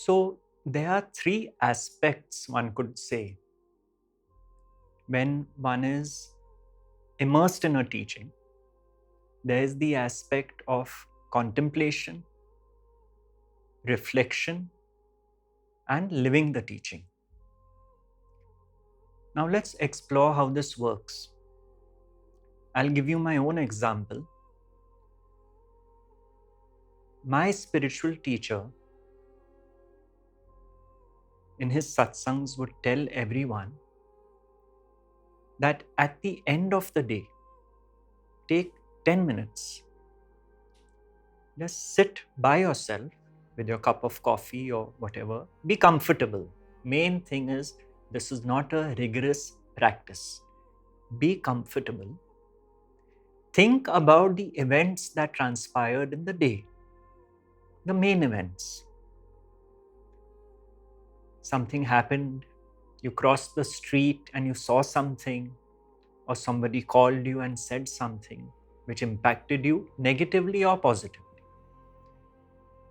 So there are three aspects, one could say, when one is immersed in a teaching. There is the aspect of contemplation, reflection, and living the teaching. Now let's explore how this works. I'll give you my own example. My spiritual teacher in his satsangs would tell everyone that at the end of the day, take 10 minutes. Just sit by yourself with your cup of coffee or whatever. Be comfortable. Main thing is, this is not a rigorous practice. Be comfortable. Think about the events that transpired in the day, the main events. Something happened, you crossed the street and you saw something, or somebody called you and said something which impacted you negatively or positively.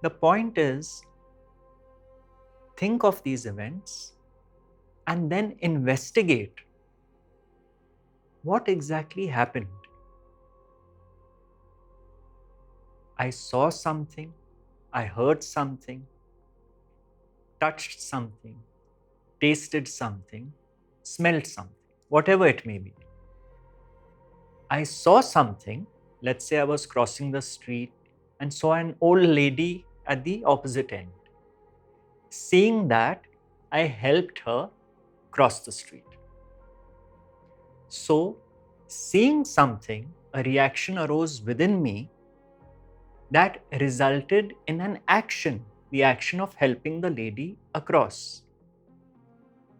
The point is, think of these events and then investigate what exactly happened. I saw something, I heard something, touched something, tasted something, smelled something, whatever it may be. I saw something, let's say I was crossing the street and saw an old lady at the opposite end. Seeing that, I helped her cross the street. So, seeing something, a reaction arose within me that resulted in an action, the action of helping the lady across.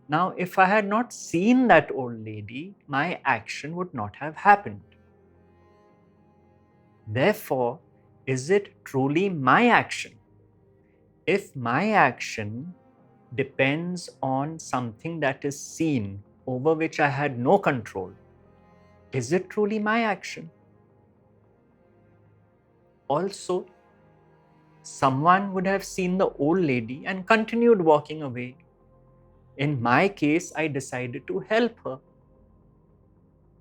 Now, if I had not seen that old lady, my action would not have happened. Therefore, is it truly my action? If my action depends on something that is seen over which I had no control, is it truly my action? Also, someone would have seen the old lady and continued walking away. In my case, I decided to help her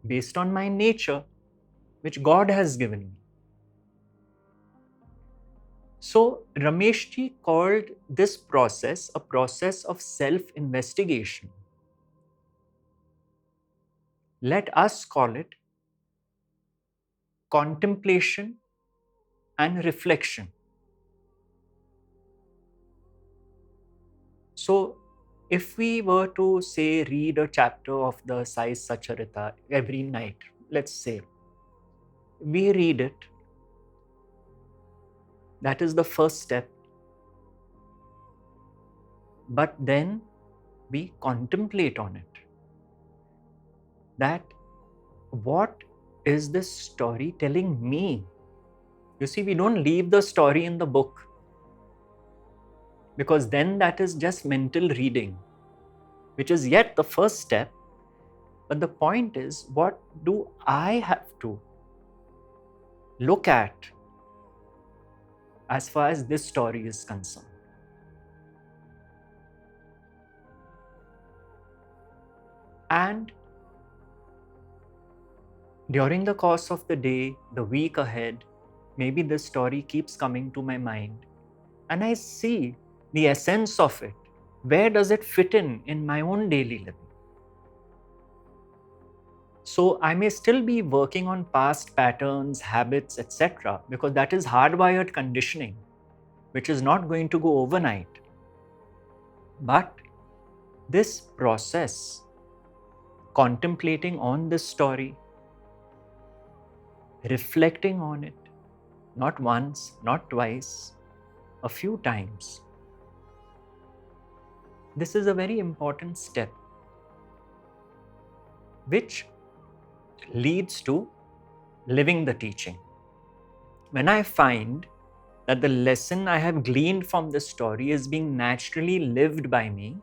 based on my nature, which God has given me. So, Rameshji called this process a process of self-investigation. Let us call it contemplation and reflection. So, if we were to say read a chapter of the Sai Satcharita every night, let's say, we read it, that is the first step. But then we contemplate on it. That what is this story telling me? You see, we don't leave the story in the book, because then that is just mental reading, which is yet the first step. But the point is, what do I have to look at as far as this story is concerned? And during the course of the day, the week ahead, maybe this story keeps coming to my mind, and I see the essence of it. Where does it fit in my own daily living? So I may still be working on past patterns, habits, etc., because that is hardwired conditioning, which is not going to go overnight. But this process, contemplating on this story, reflecting on it, not once, not twice, a few times, this is a very important step, which leads to living the teaching. When I find that the lesson I have gleaned from this story is being naturally lived by me,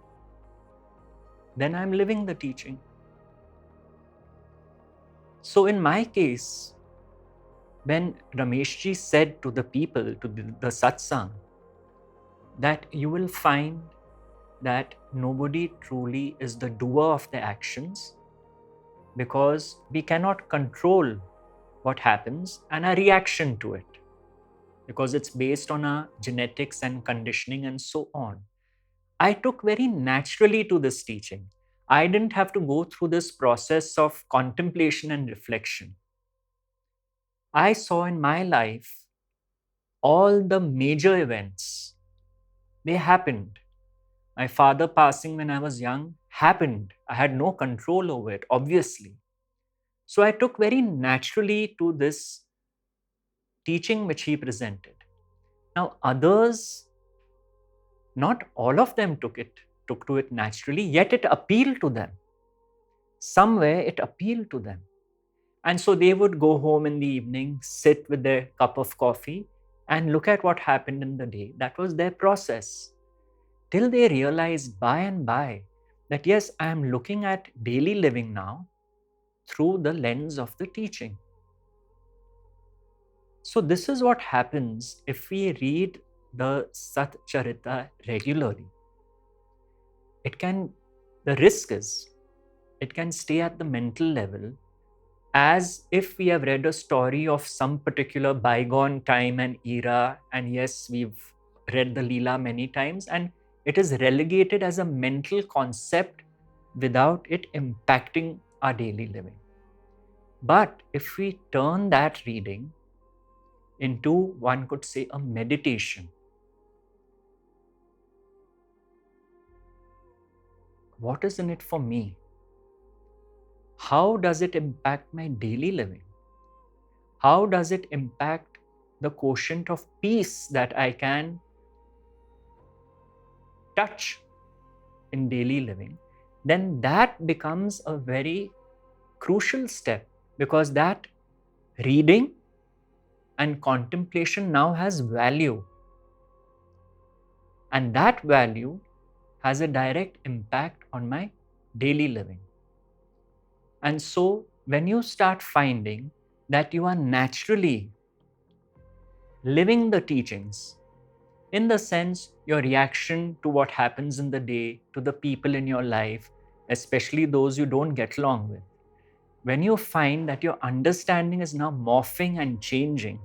then I'm living the teaching. So in my case, when Rameshji said to the people, to the satsang, that you will find that nobody truly is the doer of their actions, because we cannot control what happens and our reaction to it, because it's based on our genetics and conditioning and so on. I took very naturally to this teaching. I didn't have to go through this process of contemplation and reflection. I saw in my life all the major events, they happened. My father passing when I was young happened. I had no control over it, obviously. So I took very naturally to this teaching which he presented. Now, others, not all of them took to it naturally, yet it appealed to them. Somewhere it appealed to them. And so they would go home in the evening, sit with their cup of coffee, and look at what happened in the day. That was their process. Till they realized by and by that, yes, I am looking at daily living now through the lens of the teaching. So, this is what happens if we read the Sat Charita regularly. The risk is, it can stay at the mental level as if we have read a story of some particular bygone time and era, and yes, we've read the Leela many times, and it is relegated as a mental concept without it impacting our daily living. But if we turn that reading into, one could say, a meditation, what is in it for me? How does it impact my daily living? How does it impact the quotient of peace that I can touch in daily living? Then that becomes a very crucial step, because that reading and contemplation now has value. And that value has a direct impact on my daily living. And so, when you start finding that you are naturally living the teachings, in the sense your reaction to what happens in the day, to the people in your life, especially those you don't get along with, when you find that your understanding is now morphing and changing,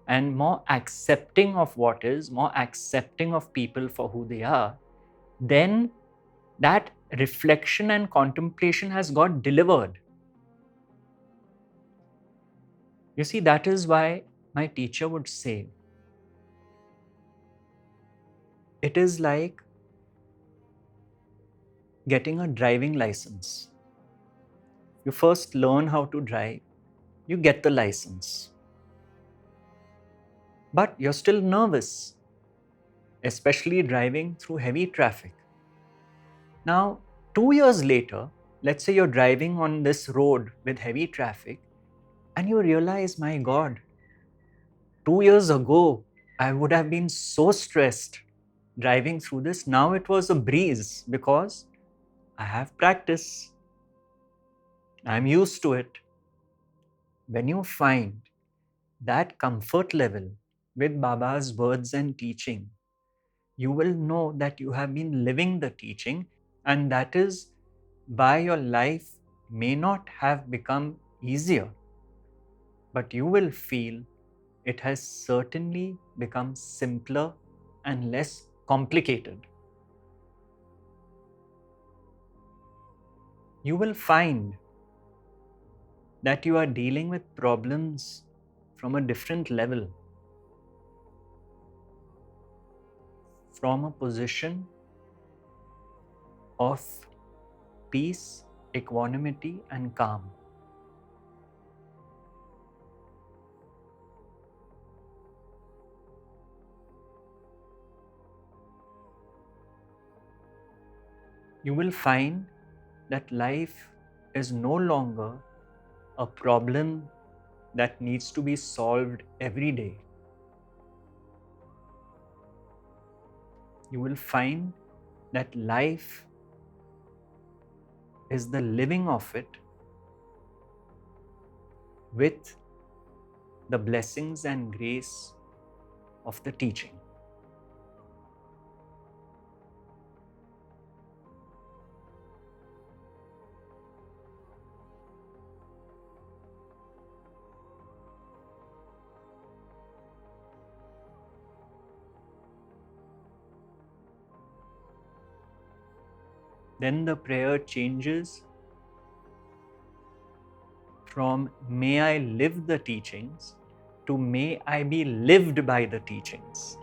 and more accepting of what is, more accepting of people for who they are, then that reflection and contemplation has got delivered. You see, that is why my teacher would say, it is like getting a driving license. You first learn how to drive, you get the license. But you're still nervous, especially driving through heavy traffic. Now, 2 years later, let's say you're driving on this road with heavy traffic, and you realize, my God, 2 years ago, I would have been so stressed driving through this. Now it was a breeze because I have practice. I'm used to it. When you find that comfort level with Baba's words and teaching, you will know that you have been living the teaching, and that is why your life may not have become easier, but you will feel it has certainly become simpler and less complicated. You will find that you are dealing with problems from a different level, from a position of peace, equanimity, and calm. You will find that life is no longer a problem that needs to be solved every day. You will find that life is the living of it with the blessings and grace of the teaching. then the prayer changes from may I live the teachings to may I be lived by the teachings.